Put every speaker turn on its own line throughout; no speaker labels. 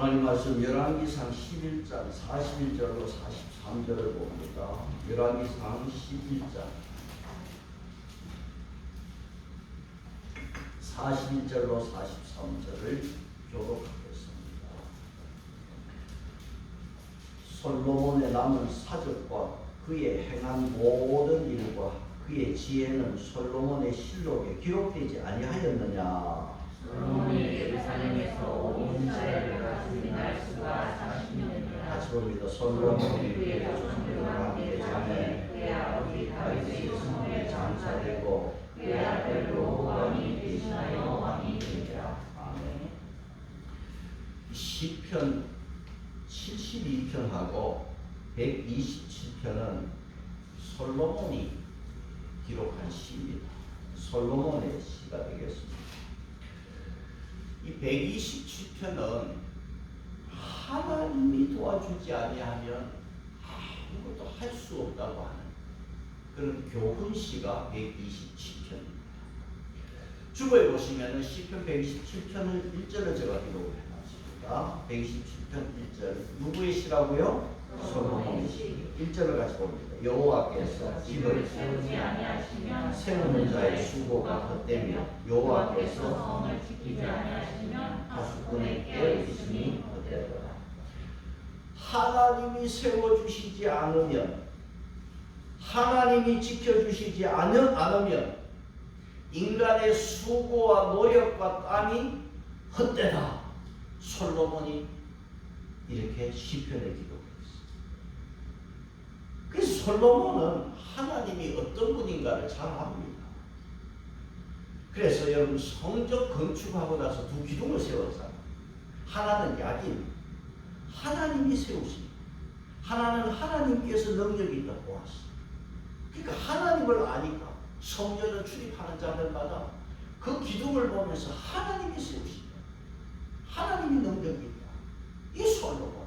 하나님 말씀 열왕기상 11장 41절로 43절을 봅니다. 열왕기상 11장 41절로 43절을 교독하겠습니다. 솔로몬의 남은 사적과 그의 행한 모든 일과 그의 지혜는 솔로몬의 실록에 기록되지 아니하였느냐.
솔로몬이 예루살렘에서 온 이스라엘을 다스린 날수가 40년이라.
같이 봅니다. 솔로몬이
그의 조상들과 함께 자매 그의 아버지 다윗의 성에 장사되고 그의 아들 로보암이 대신하여 왕이 되니라.
아멘. 시편 72편하고 127편은 솔로몬이 기록한 시입니다. 솔로몬의 시가 되겠습니다. 이 127편은 하나님이 도와주지 아니하면 아무것도 할 수 없다고 하는 그런 교훈시가 127편입니다. 주보에 보시면 시편 127편을 1절을 제가 기록을 해놨습니다. 127편 1절 누구의 시라고요? 솔로몬의 시. 1절을 같이 봅니다. 여호와께서 집을
세우지 아니하시면
세우는 자의 수고가 헛되며 여호와께서
성을 지키지 아니하시면
하수꾼의 깨어있음이 헛되더라. 하나님이 세워주시지 않으면, 하나님이 지켜주시지 않으면 인간의 수고와 노력과 땀이 헛되다. 솔로몬이 이렇게 시편에 기록했어요. 그래서 솔로몬은 하나님이 어떤 분인가를 잘 압니다. 그래서 여러분 성전 건축하고 나서 두 기둥을 세웠잖아요. 하나는 야긴, 하나님이 세우십니다. 하나는 하나님께서 능력이 있다고 보았어요. 그러니까 하나님을 아니까 성전을 출입하는 자들마다 그 기둥을 보면서 하나님이 세우십니다. 하나님이 능력이 있다. 이 솔로몬.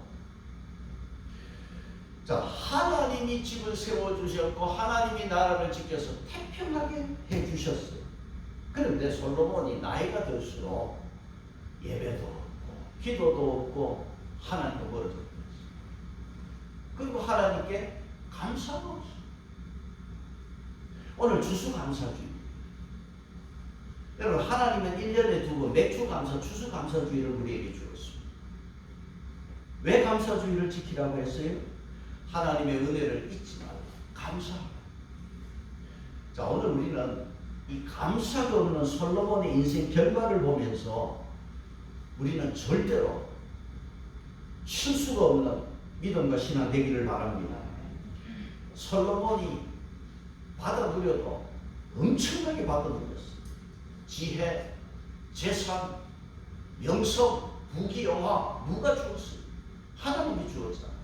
자, 하나님이 집을 세워주셨고 하나님이 나라를 지켜서 태평하게 해주셨어요. 그런데 솔로몬이 나이가 들수록 예배도 없고 기도도 없고 하나님과 멀어졌어요. 그리고 하나님께 감사가 없어요. 오늘 추수감사주의. 여러분 하나님은 1년에 2번 맥주감사, 추수감사주의를 우리에게 주었습니다. 왜 감사주의를 지키라고 했어요? 하나님의 은혜를 잊지 말고 감사하라. 자, 오늘 우리는 이 감사가 없는 솔로몬의 인생 결말을 보면서 우리는 절대로 실수가 없는 믿음과 신앙 되기를 바랍니다. 솔로몬이 받아들여도 엄청나게 받아들였어요. 지혜, 재산, 명성, 부귀, 영화 누가 주었어요? 하나님이 주었잖아요.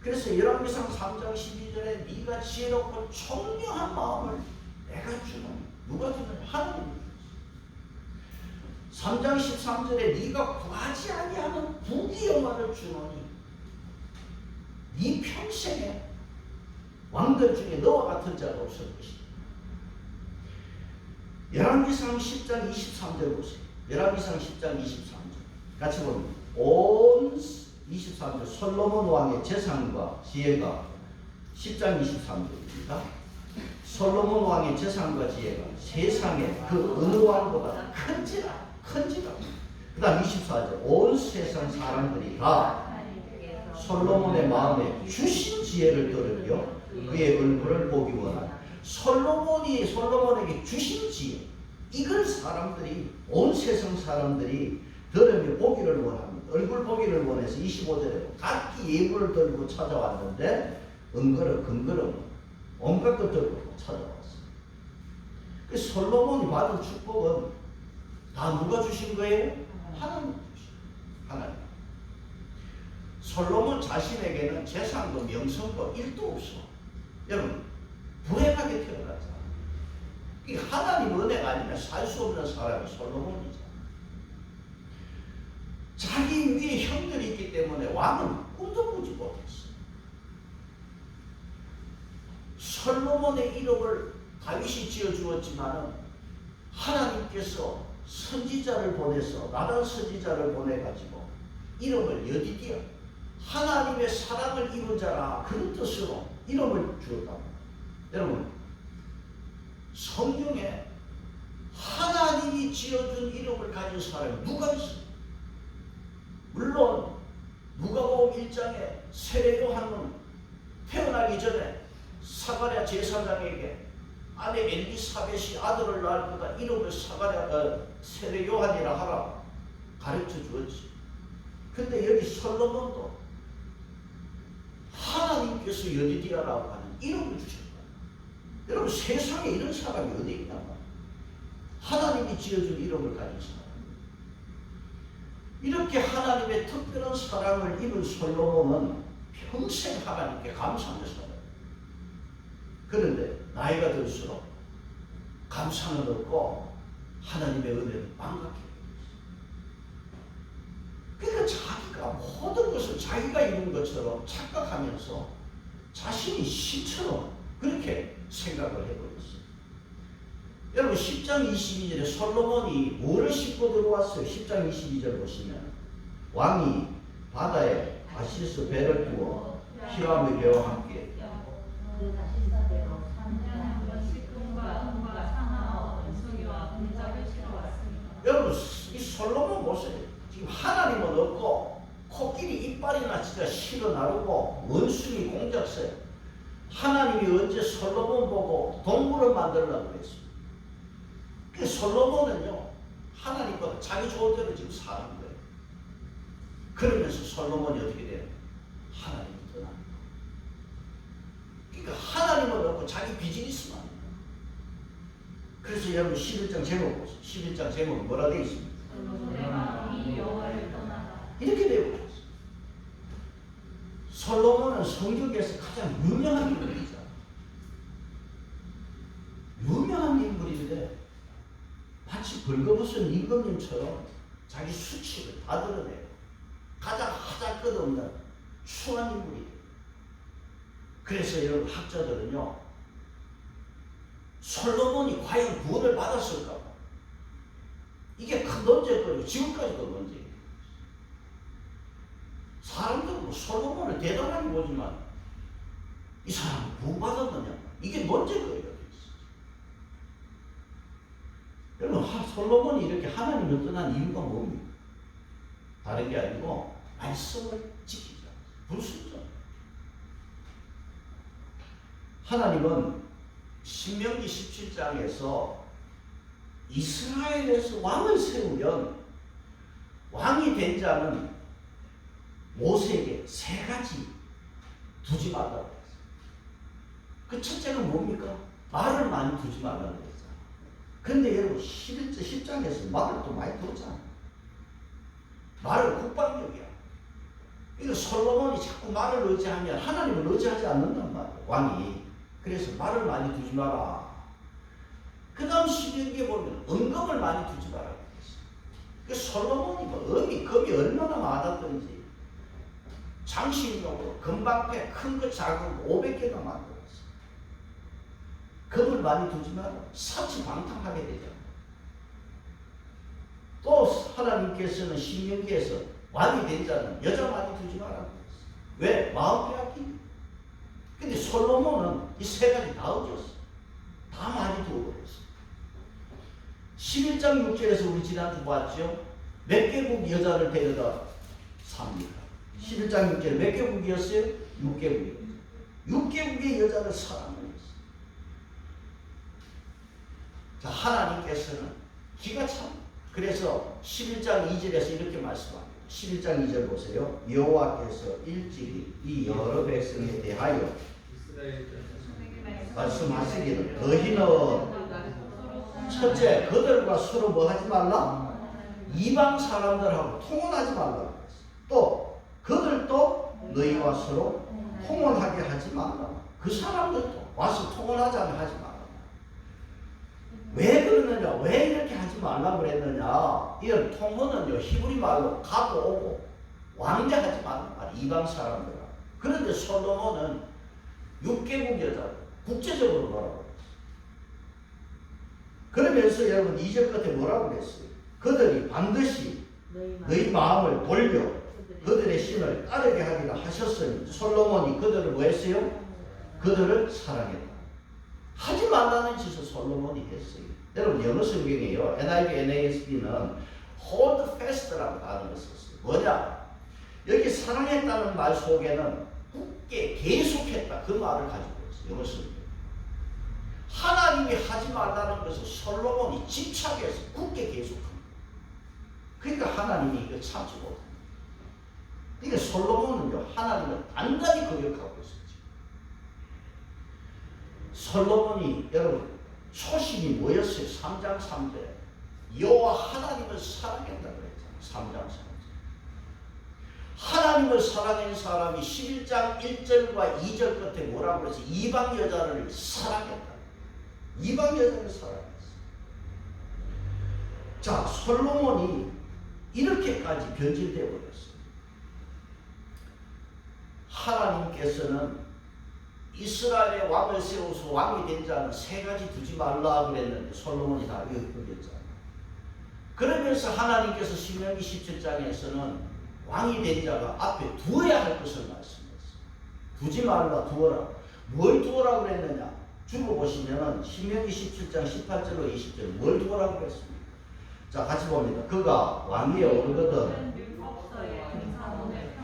그래서 열왕기상 3장 12절에 네가 지혜롭고 총명한 마음을 내가 주노니 누가 주느냐? 하나님이 주었어요. 3장 13절에 네가 구하지 아니하는 부귀 영화를 주노니 네 평생에 왕들 중에 너와 같은 자가 없을 것이다. 열왕기상 10장 23절 보세요. 열왕기상 10장 23절 같이 봅니다. 온 23절 솔로몬 왕의 재산과 지혜가 10장 23절입니다. 솔로몬 왕의 재산과 지혜가 세상에 그 어느 왕보다 큰지라. 그 다음 24절 온 세상 사람들이 다 솔로몬의 마음에 주신 지혜를 들으며 그의 얼굴을 보기 원하는 솔로몬에게 주신 지혜, 이걸 사람들이, 온 세상 사람들이 들으며 보기를 원합니다. 얼굴 보기를 원해서 25절에 각기 예물을 들고 찾아왔는데 근거로 온갖 것 들고 찾아왔어요. 그 솔로몬이 받은 축복은 다 누가 주신 거예요? 하나님 주신 거예요. 하나님. 솔로몬 자신에게는 재산도 명성도 1도 없어. 여러분 불행하게 태어났잖아. 이 하나님 은혜가 아니면 살 수 없는 사람이 솔로몬이잖아. 자기 위에 형들이 있기 때문에 왕은 꿈도 꾸지 못했어. 솔로몬의 이름을 다윗이 지어주었지만 하나님께서 선지자를 보내서 나단 선지자를 보내가지고 이름을 여디디아, 하나님의 사랑을 입은 자라, 그런 뜻으로 이름을 주었다. 여러분, 성경에 하나님이 지어준 이름을 가진 사람이 누가 있어요? 물론 누가복음 1장에 세례 요한은 태어나기 전에 사가랴 제사장에게 아내 엘리사벳이 아들을 낳을 거다, 이름을 세례 요한이라 하라 가르쳐 주었지. 근데 여기 솔로몬도 하나님께서 여디디아라고 하는 이름을 주셨다. 여러분, 세상에 이런 사람이 어디 있나 말이야. 하나님이 지어준 이름을 가진 사람. 이렇게 하나님의 특별한 사랑을 입은 솔로몬은 평생 하나님께 감사하며 살아요. 그런데 나이가 들수록 감사는 없고 하나님의 은혜를 망각해요. 그러니까 자기가 모든 것을 자기가 이룬 것처럼 착각하면서 자신이 신처럼 그렇게 생각을 해버렸어요. 여러분, 10장 22절에 솔로몬이 뭐를 싣고 들어왔어요? 10장 22절 보시면 왕이 바다에 아시스 배를 두어 히람의 배와 함께 여러분, 이 솔로몬 보세요. 지금 하나님은 없고 코끼리 이빨이나 진짜 실어 나르고 원숭이 공작새. 하나님이 언제 솔로몬 보고 동물을 만들려고 그랬어요. 그 솔로몬은요, 하나님보다 자기 좋은 대로 지금 사는 거예요. 그러면서 솔로몬이 어떻게 돼요? 하나님이 떠납니다. 그러니까 하나님은 없고 자기 비즈니스만 합니다. 그래서 여러분 11장 제목 보세요. 11장 제목은 뭐라 되어 있습니까? 이렇게 되어 있어요. 솔로몬은 성경에서 가장 유명한 인물이잖아. 유명한 인물인데 마치 벌거벗은 임금님처럼 자기 수치를 다 드러내고 가장 하잘것없는 추한 인물이에요. 그래서 여러분, 학자들은요, 솔로몬이 과연 구원을 받았을까? 이게 큰 논쟁거리고 지금까지도 논쟁이에요. 사람들은 솔로몬을 대단하게 보지만 이 사람은 구원받았느냐? 이게 논쟁거리가 돼 있어요. 여러분, 솔로몬이 이렇게 하나님을 떠난 이유가 뭡니까? 다른 게 아니고 말씀을 지키지 않아요. 불순종. 하나님은 신명기 17장에서 이스라엘에서 왕을 세우면 왕이 된 자는 모세에게 세 가지 두지 말라고 했어요. 그 첫째는 뭡니까? 말을 많이 두지 말라고 했잖아요. 근데 여러분, 10장에서 말을 또 많이 두었잖아요. 말은 국방력이야. 이거 솔로몬이 자꾸 말을 의지하면 하나님을 의지하지 않는단 말이에요, 왕이. 그래서 말을 많이 두지 마라. 그 다음 11기에 보면 은금을 많이 두지 마라. 그 솔로몬이 금이 얼마나 많았던지 장식용으로 금방패 큰 거 작은 거 500개가 만들었어. 금을 많이 두지 마라. 사치방탕하게 되잖아. 또 하나님께서는 신명기에서 왕이 된 자는 여자 많이 두지 마라. 왜? 마음 빼앗기. 근데 솔로몬은 이 세 가지 다 어겼어. 다 많이 두어버렸어. 11장 6절에서 우리 지난주 봤죠? 몇 개국 여자를 데려다 삽니까? 11장 6절에 몇 개국이었어요? 6개국이었어요. 6개국의 여자를 사랑했어요. 자, 하나님께서는 기가 참. 그래서 11장 2절에서 이렇게 말씀합니다. 11장 2절 보세요. 여호와께서 일찍이 이 여러 백성에 대하여 말씀하시기를 너희는 첫째, 그들과 서로 뭐 하지 말라? 이방 사람들하고 통혼하지 말라. 또 그들도 너희와 서로 통혼하게 하지 말라. 그 사람들도 와서 통혼하자면 하지 말라. 왜 그러느냐? 왜 이렇게 하지 말라 그랬느냐? 이런 통혼은요, 히브리 말로 가고 오고 왕래하지 말라 말이야, 이방 사람들하고. 그런데 솔로몬은 6개국 여자 국제적으로 뭐라고 그러면서 여러분 2절 끝에 뭐라고 그랬어요? 그들이 반드시 너희 마음을 돌려 그들의 신을 따르게 하기를 하셨으니 솔로몬이 그들을 뭐 했어요? 그들을 사랑했다. 하지 말라는 짓을 솔로몬이 했어요. 여러분 영어 성경이에요. NIV, NASB는 hold fast라고 단어를 썼어요. 뭐냐? 여기 사랑했다는 말 속에는 굳게 계속했다 그 말을 가지고 있어요. 영어 성경. 하나님이 하지 말라는 것을 솔로몬이 집착해서 굳게 계속합니다. 그러니까 하나님이 이걸 참지 못합니다. 그러니까 솔로몬은요 하나님을 단단히 거역하고 있었죠. 솔로몬이 여러분 초심이 뭐였어요? 3장 3절 여호와 하나님을 사랑했다고 했잖아요. 3장 3절 하나님을 사랑한 사람이 11장 1절과 2절 끝에 뭐라고 그랬어요? 이방 여자를 사랑했다. 이방 여자를 사랑했어요. 자, 솔로몬이 이렇게까지 변질되어 버렸어요. 하나님께서는 이스라엘의 왕을 세워서 왕이 된 자는 세 가지 두지 말라 그랬는데 솔로몬이 다 어겼잖아요. 그러면서 하나님께서 신명기 17장에서는 왕이 된 자가 앞에 두어야 할 것을 말씀했어요. 두지 말라, 두어라. 뭘 두어라고 그랬느냐? 주고 보시면은 신명기 17장 18절로 20절 뭘 두어라고 그랬습니까? 자, 같이 봅니다. 그가 왕위에 오르거든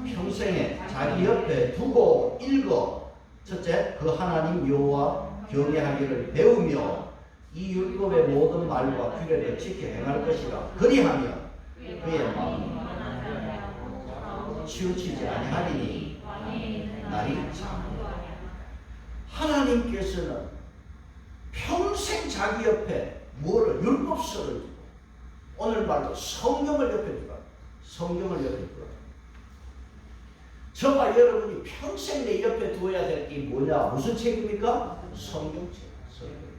평생에 자기 옆에 두고 읽어. 첫째, 그 하나님 여호와 경외하기를 배우며 이 율법의 모든 말과 규례를 지켜 행할 것이라. 그리하면 그의 마음이 치우치지 아니하리니 날이 참. 하나님께서는 평생 자기 옆에 뭐를 율법서를 두고 오늘 말로 성경을 옆에 두라. 성경을 옆에 두라. 저와 여러분이 평생 내 옆에 두어야 될 게 뭐냐? 무슨 책입니까? 성경책. 성경책.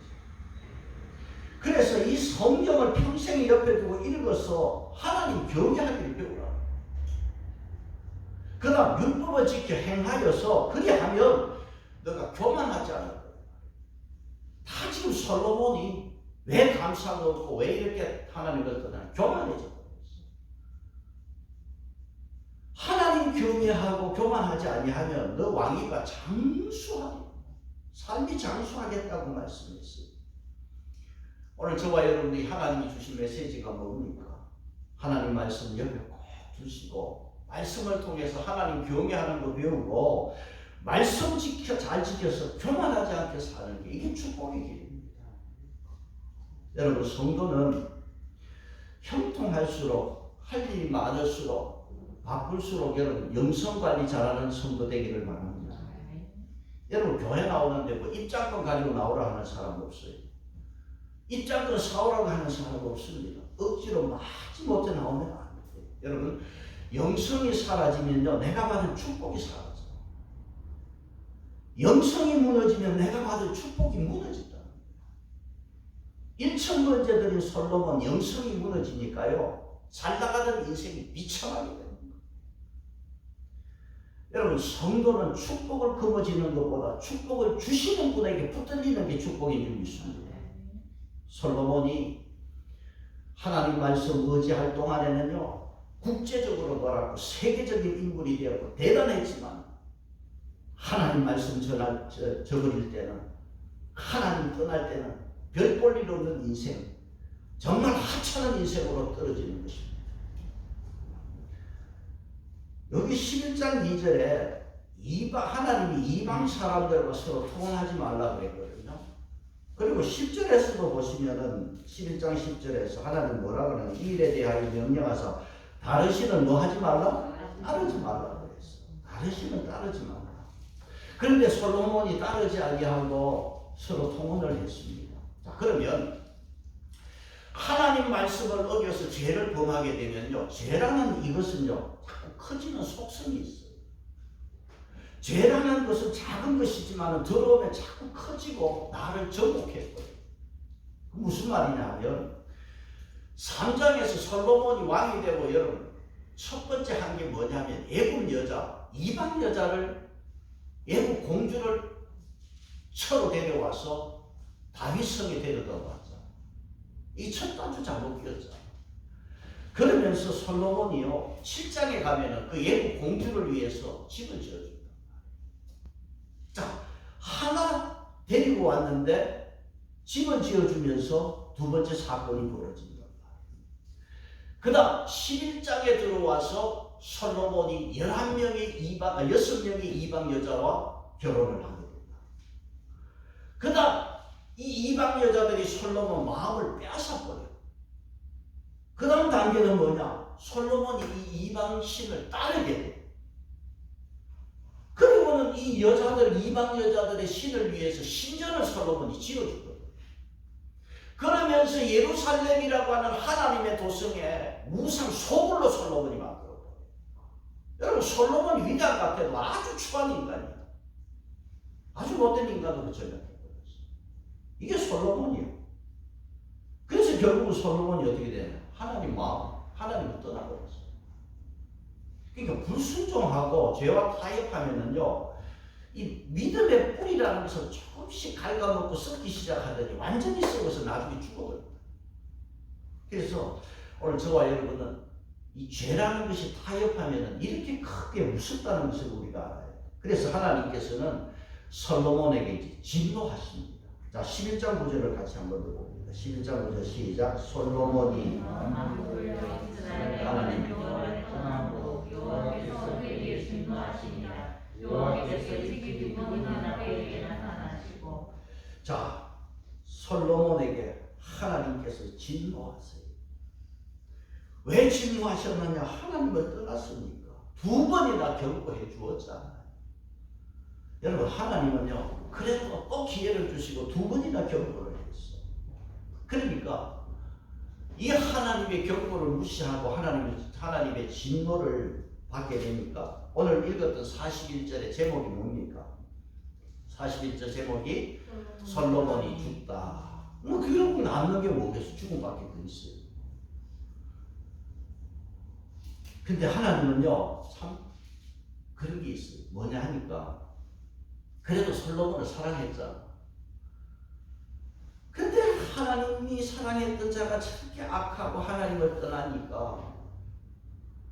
그래서 이 성경을 평생 옆에 두고 읽어서 하나님 경외하기를 배우라. 그 다음 율법을 지켜 행하여서 그리하면 너가 교만하지 않을 거야. 다 지금 솔로몬이 왜 감사가 없고 왜 이렇게 하나님을 떠나 교만해져. 하나님 경외하고 교만하지 아니하면 너 왕위가 장수하게 삶이 장수하겠다고 말씀했어요. 오늘 저와 여러분들이 하나님이 주신 메시지가 뭡니까? 하나님 말씀 옆에 꼭 두시고 말씀을 통해서 하나님 경외하는 거 배우고 말씀 잘 지켜서 교만하지 않게 사는 게 이게 축복의 길입니다. 여러분 성도는 형통할수록 할 일이 많을수록 바쁠수록 여러분 영성관리 잘하는 성도 되기를 바랍니다. 여러분 교회 나오는데 뭐 입장권 가지고 나오라 하는 사람 없어요. 입장권 사오라고 하는 사람 없습니다. 억지로 마지 못해 나오면 안 돼요. 여러분 영성이 사라지면요 내가 받은 축복이 사라져요. 영성이 무너지면 내가 받은 축복이 무너진다. 일천번째들인 솔로몬 영성이 무너지니까요 살다가던 인생이 비참하게 됩니다. 여러분 성도는 축복을 거머쥐는 것보다 축복을 주시는 분에게 붙들리는 게 축복인 줄 믿습니다. 솔로몬이 하나님 말씀 의지할 동안에는요 국제적으로 놀았고 세계적인 인물이 되었고 대단했지만 하나님 말씀 저버릴 때는 하나님 떠날 때는 별 볼 일 없는 인생 정말 하찮은 인생으로 떨어지는 것입니다. 여기 11장 2절에 하나님이 이방 사람들과 서로 통혼하지 말라고 그랬거든요. 그리고 10절에서도 보시면은 11장 10절에서 하나님 뭐라 그러냐 이 일에 대하여 명령하사 다른 신을 뭐 하지 말라? 따르지 말라고 그랬어. 다른 신을 따르지 말라. 그런데 솔로몬이 따르지 아니하고 서로 통혼을 했습니다. 자, 그러면 하나님 말씀을 어겨서 죄를 범하게 되면요 죄라는 이것은요 자꾸 커지는 속성이 있어요. 죄라는 것은 작은 것이지만 들어오면 자꾸 커지고 나를 정복해버려요. 무슨 말이냐 하면 3장에서 솔로몬이 왕이 되고 여러분 첫 번째 한 게 뭐냐면 애굽 여자 이방 여자를 애굽 공주를 처로 데려와서 다윗 성에 데려다 놨잖아. 이 첫 단추 잘못 끼었잖아. 그러면서 솔로몬이요 7장에 가면은 그 예국 공주를 위해서 집을 지어준다. 자, 하나 데리고 왔는데 집을 지어주면서 두 번째 사건이 벌어진다. 그 다음 11장에 들어와서 솔로몬이 6명의 이방 여자와 결혼을 하게 된다. 그 다음 이 이방 여자들이 솔로몬 마음을 빼앗아버려. 그 다음 단계는 뭐냐? 솔로몬이 이 이방 신을 따르게 돼. 그리고는 이 이방 여자들의 신을 위해서 신전을 솔로몬이 지어주거든. 그러면서 예루살렘이라고 하는 하나님의 도성에 무상 소굴로 솔로몬이 만들어버려. 여러분, 솔로몬이 위대한 것 같아도 아주 추한 인간이야. 아주 못된 인간으로 전락해버렸어. 이게 솔로몬이야. 그래서 결국은 솔로몬이 어떻게 되냐? 하나님 마음, 하나님을 떠나버렸어. 그러니까 불순종하고 죄와 타협하면은요, 이 믿음의 뿌리라는 것을 조금씩 갉아먹고 썩기 시작하더니 완전히 썩어서 나중에 죽어버린다. 그래서 오늘 저와 여러분은 이 죄라는 것이 타협하면은 이렇게 크게 무섭다는 것을 우리가 알아야 돼. 그래서 하나님께서는 솔로몬에게 이제 진노하십니다. 자, 11장 9절을 같이 한번 더 봅니다. 11장 9절 시작. 솔로몬이 하나님
여호와께서 그에게 진노하시니라. 여호와께서 일찍이 두 번이나 그에게 나타나시고.
자, 솔로몬에게 하나님께서 진노하세요. 왜 진노하셨느냐? 하나님을 떠났으니까. 두 번이나 경고해 주었잖아요. 여러분, 하나님은요 그래도 또 기회를 주시고 두 번이나 경고를 했어. 그러니까 이 하나님의 경고를 무시하고 하나님의 진노를 받게 되니까 오늘 읽었던 41절의 제목이 뭡니까? 41절 제목이 솔로몬이 죽다. 뭐 그런 남는 게 뭐겠어? 죽음밖에 더 있어요. 근데 하나님은요 참 그런 게 있어요. 뭐냐 하니까 그래도 솔로몬을 사랑했잖아. 근데 하나님이 사랑했던 자가 저렇게 악하고 하나님을 떠나니까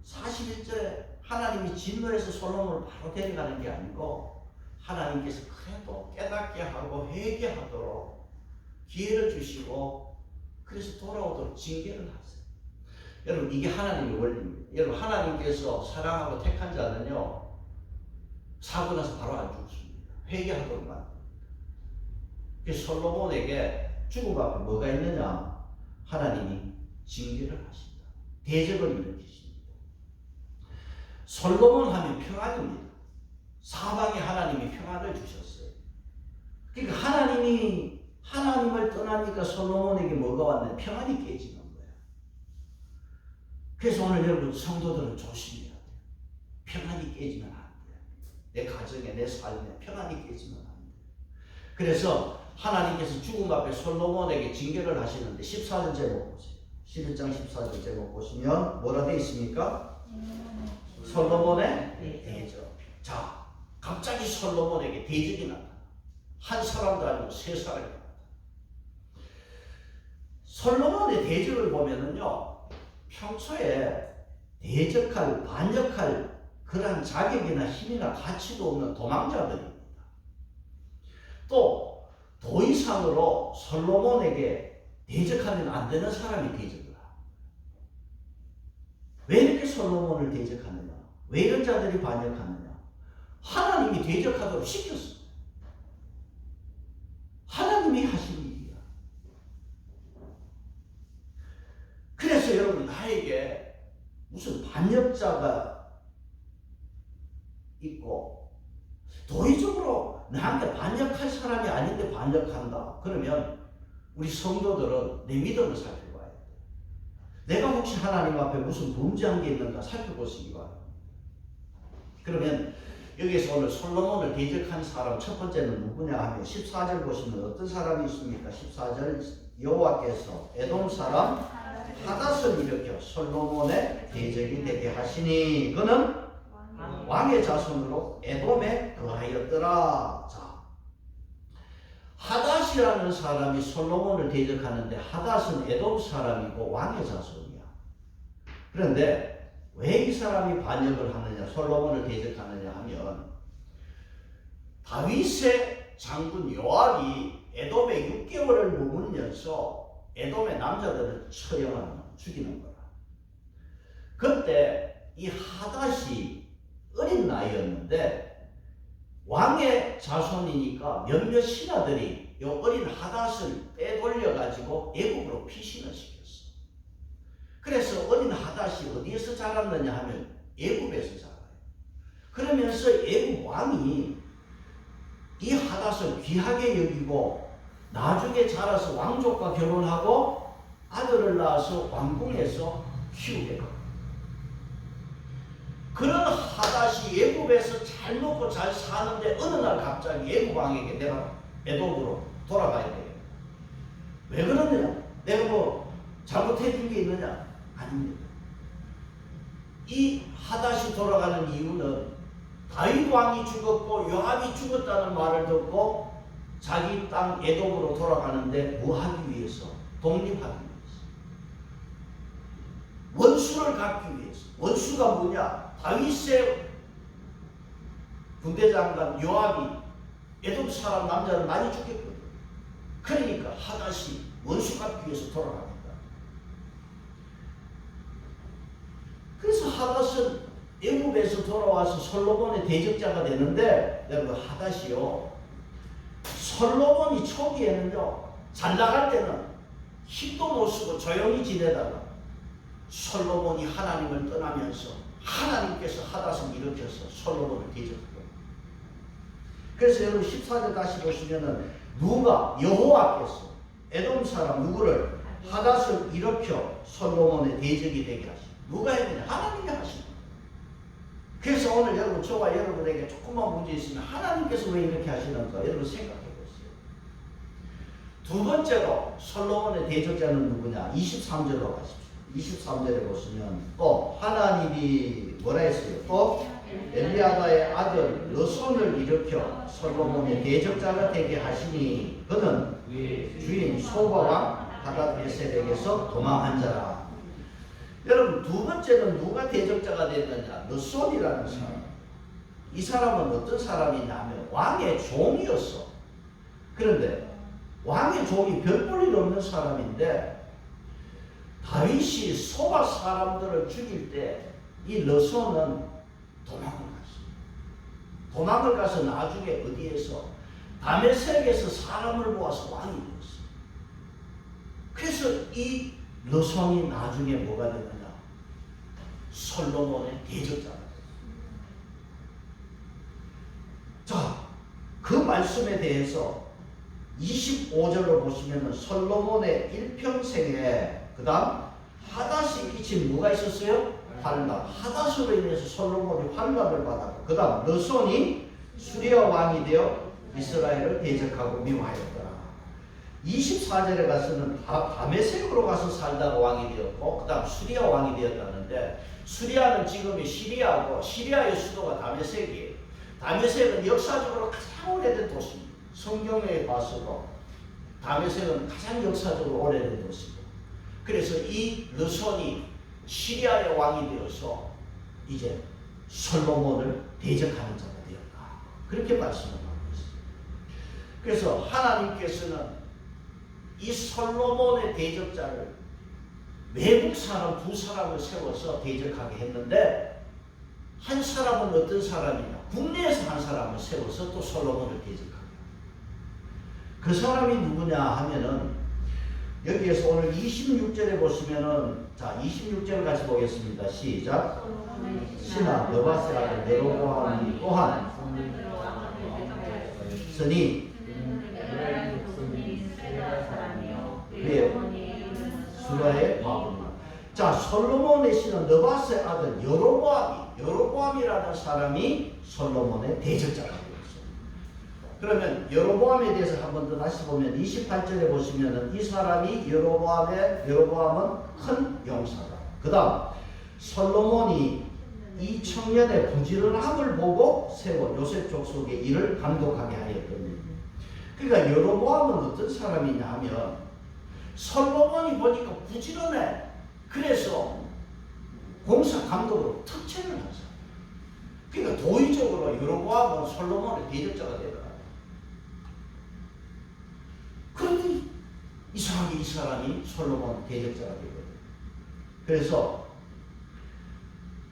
41절에 하나님이 진노해서 솔로몬을 바로 데려가는 게 아니고 하나님께서 그래도 깨닫게 하고 회개하도록 기회를 주시고 그래서 돌아오도록 징계를 하세요. 여러분, 이게 하나님의 원리입니다. 여러분, 하나님께서 사랑하고 택한 자는요 사고 나서 바로 안 죽습니다. 회개하도록 만듭니다. 그래서 솔로몬에게 죽음 앞에 뭐가 있느냐? 하나님이 징계를 하신다. 대적을 일으키십니다. 솔로몬 하면 평안입니다. 사방에 하나님이 평안을 주셨어요. 그러니까 하나님이 하나님을 떠나니까 솔로몬에게 뭐가 왔냐? 평안이 깨지는 거예요. 그래서 오늘 여러분 성도들은 조심해야 돼요. 평안이 깨지면 안 돼요. 내 가정에 내 삶에 평안이 깨지면 안 돼요. 그래서 하나님께서 죽음 앞에 솔로몬에게 징계를 하시는데 14절 제목 보세요. 11장 14절 제목 보시면 뭐라 되어 있습니까? 솔로몬의 대적. 자, 갑자기 솔로몬에게 대적이 나타나. 한 사람도 아니고 세 사람이 나타나. 솔로몬의 대적을 보면은요, 평소에 대적할, 반역할 그런 자격이나 힘이나 가치도 없는 도망자들입니다. 또 더 이상으로 솔로몬에게 대적하면 안 되는 사람이 대적을 합니다. 왜 이렇게 솔로몬을 대적하느냐? 왜 이런 자들이 반역하느냐? 하나님이 대적하도록 시켰어요. 하나님이 하신 일이야. 그래서 여러분, 나에게 무슨 반역자가 있고 도의적으로 나한테 반역할 사람이 아닌데 반역한다. 그러면 우리 성도들은 내 믿음을 살펴봐야 돼. 내가 혹시 하나님 앞에 무슨 범죄한 게 있는가 살펴보시기 바랍니다. 그러면 여기서 오늘 솔로몬을 대적한 사람 첫 번째는 누구냐 하면 14절 보시면 어떤 사람이 있습니까? 14절 여호와께서 에돔 사람 하닷을 일으켜 솔로몬의 대적이 되게 하시니 그는 왕의 자손으로 에돔에 거하였더라. 자, 하닷이라는 사람이 솔로몬을 대적하는데 하닷은 에돔 사람이고 왕의 자손이야. 그런데 왜 이 사람이 반역을 하느냐, 솔로몬을 대적하느냐 하면 다윗의 장군 요압이 에돔에 6개월을 머물면서 에돔의 남자들을 처형하는, 죽이는 거라. 그때 이 하닷이 어린 나이였는데 왕의 자손이니까 몇몇 신하들이 이 어린 하닷을 빼돌려 가지고 애국으로 피신을 시켰어. 그래서 어린 하닷이 어디에서 자랐느냐 하면 애굽에서 자라요. 그러면서 애굽 왕이 이 하닷을 귀하게 여기고 나중에 자라서 왕족과 결혼하고 아들을 낳아서 왕궁에서 키우게 돼요. 그런 하닷이 애굽에서 잘 먹고 잘 사는데 어느 날 갑자기 애굽 왕에게 내가 에돔으로 돌아가야 돼요. 왜 그러느냐? 내가 뭐 잘못해 준 게 있느냐? 아닙니다. 이 하닷이 돌아가는 이유는 다윗 왕이 죽었고 요압이 죽었다는 말을 듣고 자기 땅 에돔으로 돌아가는데 뭐 하기 위해서? 독립하기 위해서. 원수를 갚기 위해서. 원수가 뭐냐? 다윗의 군대장관 요압이 에돔 사람 남자를 많이 죽였거든. 그러니까 하닷이 원수 갚기 위해서 돌아갑니다. 그래서 하닷은 애굽에서 돌아와서 솔로몬의 대적자가 되는데, 여러분 하닷이요, 솔로몬이 초기에는요 잘 나갈 때는 힘도 못 쓰고 조용히 지내다가 솔로몬이 하나님을 떠나면서 하나님께서 하닷을 일으켜서 솔로몬을 대적하고. 그래서 여러분 14절 다시 보시면은 누가 여호와께서 에돔 사람 누구를 하닷을 일으켜 솔로몬의 대적이 되게 하시고, 누가 했느냐? 하나님이 하시고. 그래서 오늘 여러분 저와 여러분에게 조금만 문제 있으면 하나님께서 왜 이렇게 하시는가 여러분 생각해 보세요. 두 번째로 솔로몬의 대적자는 누구냐? 23절로 가십시오. 23절에 보시면 또 하나님이 뭐라 했어요? 또 엘리야다의 아들 르손을 일으켜 솔로몬의 대적자가 되게 하시니 그는 주인 소바왕 하닷에셀에게서 도망한 자라. 여러분 두 번째는 누가 대적자가 됐느냐? 르손이라는 사람. 이 사람은 어떤 사람이냐 하면 왕의 종이었어. 그런데 왕의 종이 별 볼 일 없는 사람인데 다윗이 소바 사람들을 죽일 때 이 르손은 도망을 갔어. 도망을 가서 나중에 어디에서 다메섹에서 사람을 모아서 왕이 되었어. 그래서 이 르손이 나중에 뭐가 되느냐? 솔로몬의 대적자가 됐어. 자, 그 말씀에 대해서 25절로 보시면은 솔로몬의 일평생에 그 다음 하닷이 끼친 뭐가 있었어요? 환란. 하닷으로 인해서 솔로몬이 환란을 받았고 그 다음 르손이 수리아 왕이 되어 이스라엘을 대적하고 미워하였더라. 24절에 가서는 다메섹으로 가서 살다가 왕이 되었고 그 다음 수리아 왕이 되었다는데, 수리아는 지금의 시리아고 시리아의 수도가 다메섹이에요. 다메섹은 역사적으로 가장 오래된 도시입니다. 성경에 봐서도 다메섹은 가장 역사적으로 오래된 도시고, 그래서 이 르손이 시리아의 왕이 되어서 이제 솔로몬을 대적하는 자가 되었다. 그렇게 말씀을 하고 있습니다. 그래서 하나님께서는 이 솔로몬의 대적자를 외국 사람 두 사람을 세워서 대적하게 했는데, 한 사람은 어떤 사람이냐? 국내에서 한 사람을 세워서 또 솔로몬을 대적하게. 그 사람이 누구냐 하면은 여기에서 오늘 26절에 보시면은, 자 26절 같이 보겠습니다. 시작. 신하 느바세 아들 여로보암이 또한 쓰니 그의 수라의 마음이다. 자, 솔로몬의 신은 느바세 아들 여로보암이라는 사람이 솔로몬의 대적자가 되었습니다. 그러면 여로보암에 대해서 한 번 더 다시 보면 28절에 보시면은 이 사람이 여로보암은 큰 용사다. 그 다음 솔로몬이 이 청년의 부지런함을 보고 세워 요셉 족속의 일을 감독하게 하였더니, 그러니까 여로보암은 어떤 사람이냐 하면 솔로몬이 보니까 부지런해. 그래서 공사 감독으로 특채를 한 사람. 그러니까 도의적으로 여로보암은 솔로몬의 대적자가 되더라. 그런데 이상하게 이 사람이 솔로몬 대적자가 되거든. 그래서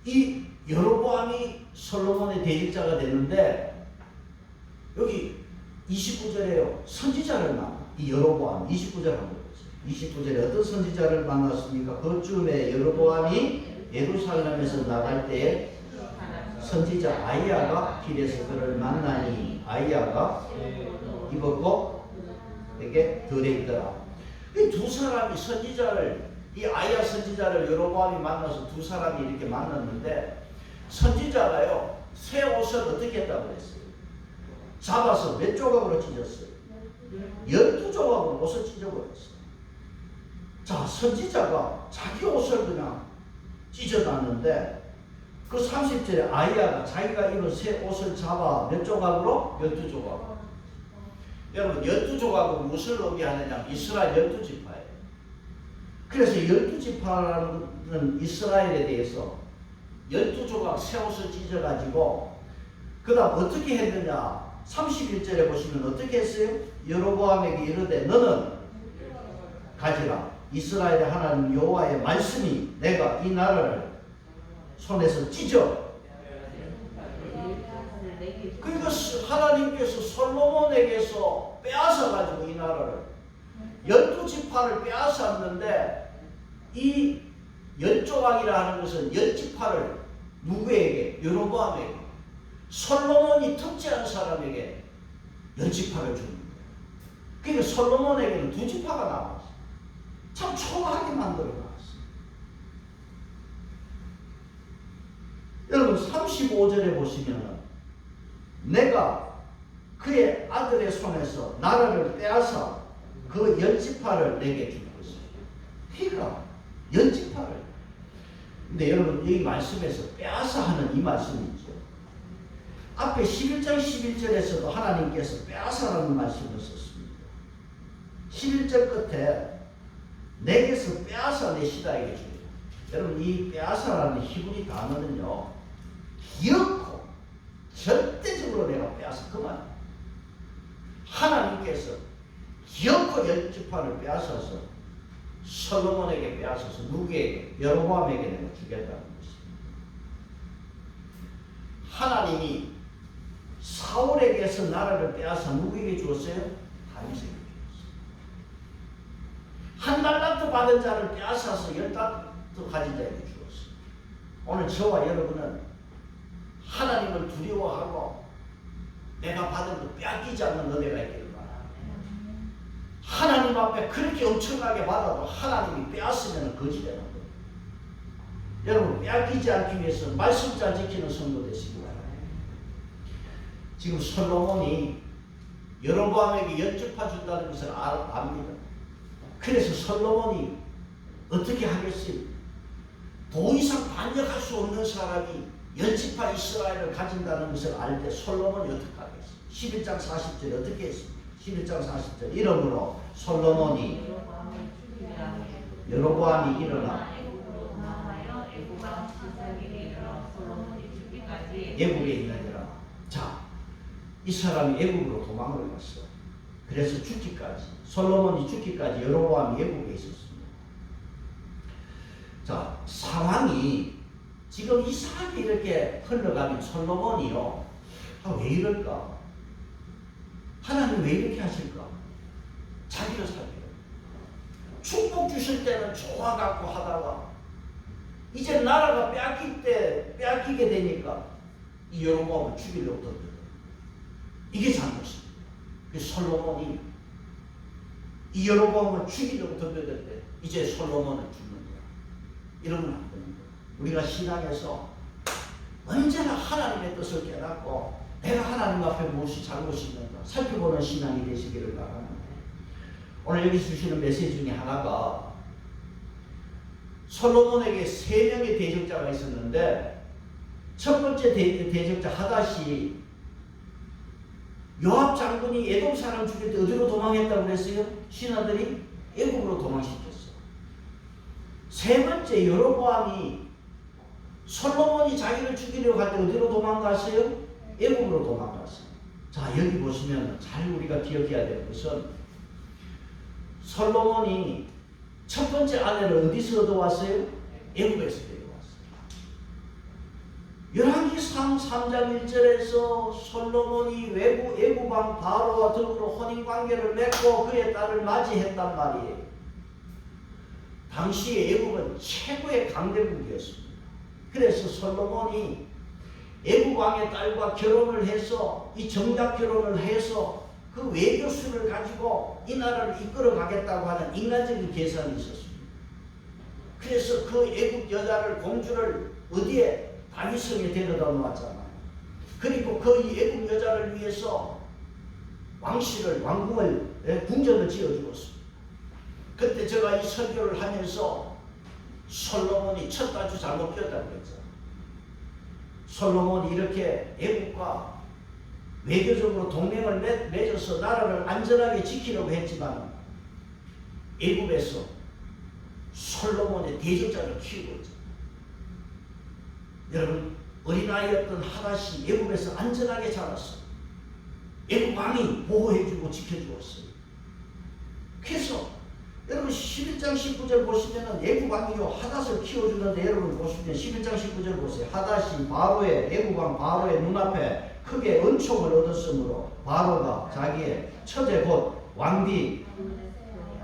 이 여로보암이 솔로몬의 대적자가 되는데 여기 29절에요. 선지자를 만나. 이 여로보암 29절 한번 보세요. 29절에 어떤 선지자를 만났습니까? 그쯤에 여로보암이 예루살렘에서 나갈 때에 선지자 아이야가 길에서 그를 만나니 아이야가 입었고 이렇게 들에 있더라. 이 두 사람이 선지자를 이 아이야 선지자를 여로보암이 만나서 두 사람이 이렇게 만났는데 선지자가요 새 옷을 어떻게 했다고 그랬어요? 잡아서 몇 조각으로 찢었어요? 12조각으로 옷을 찢어버렸어요. 자, 선지자가 자기 옷을 그냥 찢어놨는데 그 30절에 아이야가 자기가 입은 새 옷을 잡아 몇 조각으로? 12조각. 여러분 12조각으로 무엇을 의미하느냐? 이스라엘 12지파예요. 그래서 12지파라는 이스라엘에 대해서 12조각 새 옷을 찢어가지고 그 다음 어떻게 했느냐? 31절에 보시면 어떻게 했어요? 여로보암에게 이르되 너는 가지라. 이스라엘의 하나님 여호와의 말씀이 내가 이 나라를 손에서 찢어. 그러니까 하나님께서 솔로몬에게서 빼앗아가지고 이 나라를 12지파를 빼앗았는데 이 10조각이라 하는 것은 10지파를 누구에게? 여로보암에게. 솔로몬이 특제한 사람에게 10지파를 줍니다. 그러니까 솔로몬에게는 2지파가 나왔어요. 참 초라하게 만들어 놨어요. 여러분 35절에 보시면 내가 그의 아들의 손에서 나라를 빼앗아 그 10지파를 내게 줄 것이다. 그러니까 10지파를. 근데 여러분 이 말씀에서 빼앗아 하는 이 말씀이죠. 앞에 11장 11절에서도 하나님께서 빼앗아라는 말씀을 썼습니다. 11절 끝에 내게서 빼앗아 내 시다에게 주리라. 여러분 이 빼앗아라는 히브리 단어는요 기어코 절대적으로 내가 빼앗아 그만. 하나님께서 기어코 10지파를 빼앗아서 솔로몬에게 빼앗아서 누구에게? 여로보암에게 내가 주겠다는 것입니다. 하나님이 사울에게서 나라를 빼앗아 누구에게 주었어요? 다윗에게 주었어요. 한 달란트 받은 자를 빼앗아서 10달란트 가진 자에게 주었어요. 오늘 저와 여러분은 하나님을 두려워하고 내가 받은 것 빼앗기지 않는 은혜가 있기를 바랍니다. 하나님 앞에 그렇게 엄청나게 받아도 하나님이 빼앗으면 거지되는 거예요. 여러분 빼앗기지 않기 위해서 말씀 잘 지키는 성도 되시기 바랍니다. 지금 솔로몬이 여로보암에게 10지파 준다는 것을 압니다. 그래서 솔로몬이 어떻게 하겠어요? 더 이상 반역할 수 없는 사람이 10지파 이스라엘을 가진다는 것을 알 때 솔로몬이 어떻게 하겠어요? 11장 40절에 어떻게 했습니까? 11장 40절 이러므로 솔로몬이 여로보암이 일어나 애국에 있느니라. 자, 이 사람이 애국으로 도망을 갔어. 그래서 죽기까지 솔로몬이 죽기까지 여로보암이 애국에 있었습니다. 자, 상황이 지금 이상하게 이렇게 흘러가면 솔로몬이요 왜 이럴까? 하나님 왜 이렇게 하실까? 자기를 살펴요. 축복 주실 때는 좋아갖고 하다가 이제 나라가 빼앗기게 되니까 이 여로보암을 죽이려고 던져요. 이게 잘못입니다. 솔로몬이 이 여로보암을 죽이려고 던졌을 때 이제 솔로몬을 죽는 거야. 이러면 안 되는 거야. 우리가 신앙에서 언제나 하나님의 뜻을 깨닫고 내가 하나님 앞에 무엇이 잘못이 있는가 살펴보는 신앙이 되시기를 바랍니다. 오늘 여기 주시는 메시지 중에 하나가 솔로몬에게 3명의 대적자가 있었는데 첫 번째 대적자 하닷이 요압 장군이 에돔 사람 죽일 때 어디로 도망했다고 그랬어요? 신하들이 애국으로 도망시켰어요. 세 번째 여로보암이 솔로몬이 자기를 죽이려고 할 때 어디로 도망갔어요? 애굽으로 도망갔어요. 자, 여기 보시면 잘 우리가 기억해야 될 것은 솔로몬이 첫 번째 아내를 어디서 얻어왔어요? 애굽에서 데려왔어요. 열왕기상 3장 1절에서 솔로몬이 애굽 왕 바로와 더불어 혼인관계를 맺고 그의 딸을 맞이했단 말이에요. 당시에 애굽은 최고의 강대국이었습니다. 그래서 솔로몬이 애굽 왕의 딸과 결혼을 해서 이 정략 결혼을 해서 그 외교수를 가지고 이 나라를 이끌어 가겠다고 하는 인간적인 계산이 있었습니다. 그래서 그 애굽 여자를 공주를 어디에 다윗성에 데려다 놓았잖아요. 그리고 그 애굽 여자를 위해서 왕궁을 궁전을 지어 주었습니다. 그때 제가 이 설교를 하면서 솔로몬이 첫 단추 잘못 꼈다고 그랬죠. 솔로몬이 이렇게 애국과 외교적으로 동맹을 맺어서 나라를 안전하게 지키려고 했지만 애국에서 솔로몬의 대적자를 키우고 있죠. 여러분, 어린아이였던 하닷이 애국에서 안전하게 자랐어요. 애국 왕이 보호해주고 지켜주었어요. 그래서 여러분 11장 19절 보시면은 애국 왕이요 하닷을 키워주는데 여러분 보시면 11장 19절 보세요. 하닷이 바로의 애국 왕 바로의 눈앞에 크게 은총을 얻었으므로 바로가 자기의 처제 곧 왕비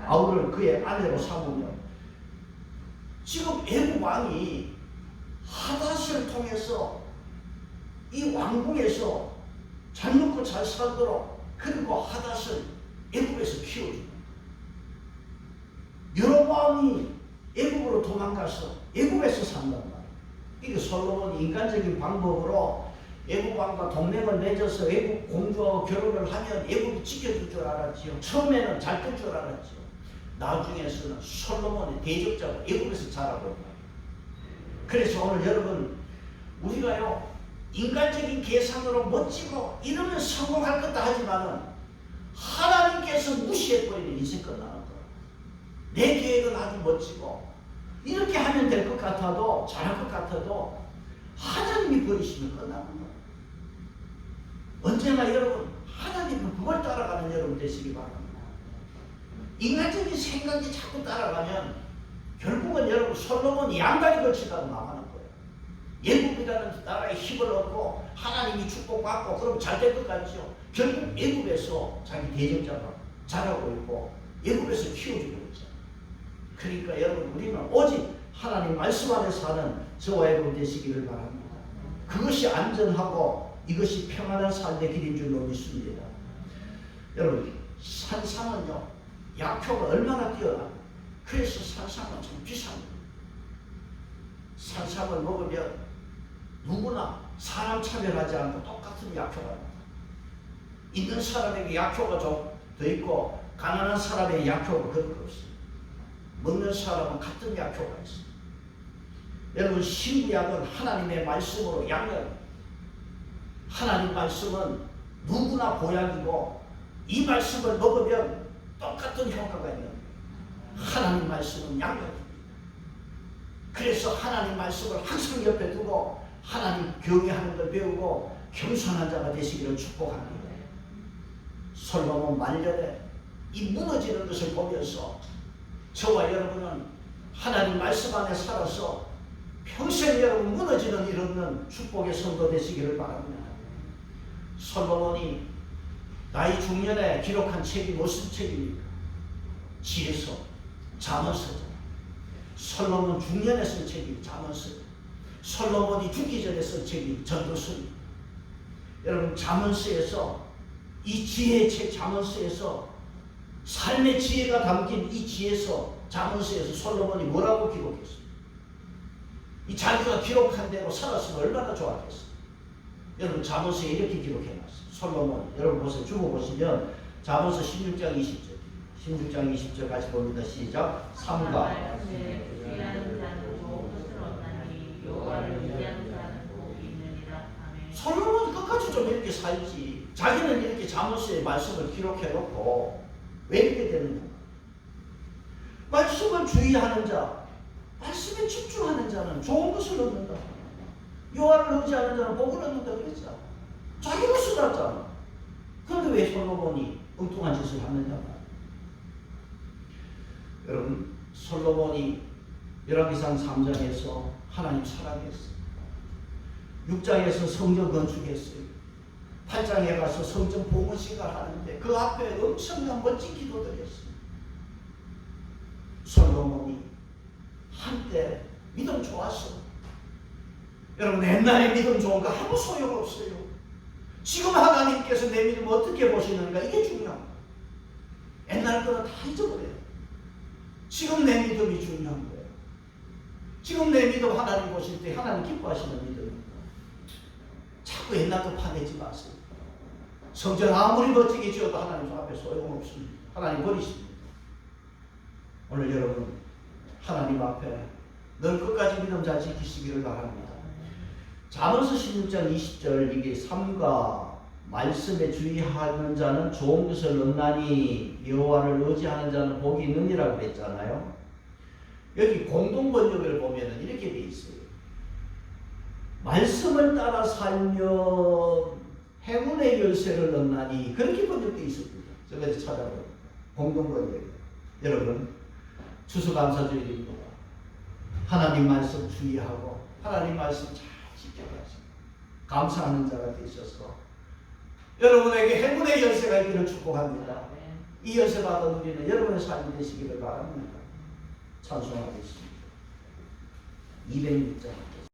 아우를 그의 아내로 삼으며 지금 애국 왕이 하닷을 통해서 이 왕궁에서 잘 먹고 잘 살도록 그리고 하닷을 애국에서 키워줍니다. 여로보암이 애굽으로 도망가서 애굽에서 산단 말이에요. 이게 솔로몬이 인간적인 방법으로 애굽 왕과 동맹을 맺어서 애굽 공주와 결혼을 하면 애굽이 지켜줄 줄 알았지요. 처음에는 잘 될 줄 알았지요. 나중에서는 솔로몬의 대적자가 애굽에서 자라고 있다. 그래서 오늘 여러분 우리가요 인간적인 계산으로 멋지고 이러면 성공할 것다 하지만은 하나님께서 무시해버리는 인생 끝나는 거예요. 내 계획은 아주 멋지고 이렇게 하면 될 것 같아도 잘할 것 같아도 하나님이 버리시면 끝나는 거예요. 언제나 여러분 하나님은 그걸 따라가는 여러분 되시기 바랍니다. 인간적인 생각이 자꾸 따라가면 결국은 여러분 솔로몬이 양다리 걸치다가 망하는 거예요. 애굽이라는 나라에 힘을 얻고 하나님이 축복받고 그럼 잘 될 것 같죠. 결국 애굽에서 자기 대적자가 자라고 있고 애굽에서 키워주고 있죠. 그러니까 여러분 우리는 오직 하나님 말씀 안에 사는 저와 여러분 되시기를 바랍니다. 그것이 안전하고 이것이 평안한 삶의 길인 줄로 믿습니다. 여러분 산상은요 약효가 얼마나 뛰어나. 그래서 산상은 참 비쌉니다. 산상을 먹으면 누구나 사람 차별하지 않고 똑같은 약효가 납니다. 있는 사람에게 약효가 좀 더 있고 가난한 사람에게 약효가 그렇게 없습니다. 먹는 사람은 같은 약효가 있습니다. 여러분 신구약은 하나님의 말씀으로 양면 하나님 말씀은 누구나 보약이고 이 말씀을 먹으면 똑같은 효과가 있는 거예요. 하나님 말씀은 양면입니다. 그래서 하나님 말씀을 항상 옆에 두고 하나님 경외하는 걸 배우고 겸손한 자가 되시기를 축복합니다. 솔로몬 말년에 이 무너지는 것을 보면서 저와 여러분은 하나님 말씀 안에 살아서 평생 여러분 무너지는 일 없는 축복의 성도 되시기를 바랍니다. 솔로몬이 나이 중년에 기록한 책이 무슨 책입니까? 지혜서, 잠언서죠. 솔로몬 중년에 쓴 책이 잠언서. 솔로몬이 죽기 전에 쓴 책이 전도서입니다. 여러분 잠언서에서 이 지혜의 책 잠언서에서 삶의 지혜가 담긴 이 지혜서 잠언서에서 솔로몬이 뭐라고 기록했어요? 이 자기가 기록한 대로 살았으면 얼마나 좋았겠어요. 여러분 잠언서에 이렇게 기록해놨어요. 솔로몬 여러분 보세요. 주보 보시면 잠언서 16장 20절 16장 20절 같이 봅니다. 시작. 삼가 솔로몬이 끝까지 좀 이렇게 살지. 자기는 이렇게 잠언서의 말씀을 기록해놓고 왜 이렇게 되느냐. 말씀을 주의하는 자, 말씀에 집중하는 자는 좋은 것을 얻는다. 여호와를 의지하는 자는 복을 얻는다 그랬잖아. 자기로 쓰놨잖아. 그런데 왜 솔로몬이 엉뚱한 짓을 하느냐 말이야. 여러분, 솔로몬이 열왕기상 3장에서 하나님 철학했어요. 6장에서 성전 건축했어요. 8장에 가서 성전 봉헌식을 하는데 그 앞에 엄청난 멋진 기도들을 했어요. 솔로몬이 한때 믿음 좋았어. 여러분, 옛날에 믿음 좋은 거 아무 소용없어요. 지금 하나님께서 내 믿음 어떻게 보시는가, 이게 중요합니다. 옛날 거는 다 잊어버려요. 지금 내 믿음이 중요한 거예요. 지금 내 믿음 하나님 보실 때 하나님 기뻐하시는 믿음입니다. 자꾸 옛날 거 파내지 마세요. 성전 아무리 멋지게 지어도 하나님 앞에 소용없습니다. 하나님 버리십니다. 오늘 여러분, 하나님 앞에 늘 끝까지 믿음 잘 지키시기를 바랍니다. 잠언서 16장 20절, 이게 삶과 말씀에 주의하는 자는 좋은 것을 얻나니 여호와를 의지하는 자는 복이 있느니라고 그랬잖아요. 여기 공동번역을 보면은 이렇게 돼 있어요. 말씀을 따라 살면 행운의 열쇠를 얻나니, 그렇게 번역되어 있습니다. 제가 이제 찾아봐요. 공동번역. 여러분, 추수감사주일입니다. 하나님 말씀 주의하고 하나님 말씀 잘 지켜가시고 감사하는 자가 되셔서 여러분에게 행운의 열쇠가 있기를 축복합니다. 이 열쇠 받아 누리는 여러분의 삶이 되시기를 바랍니다. 찬송하겠습니다. 206장.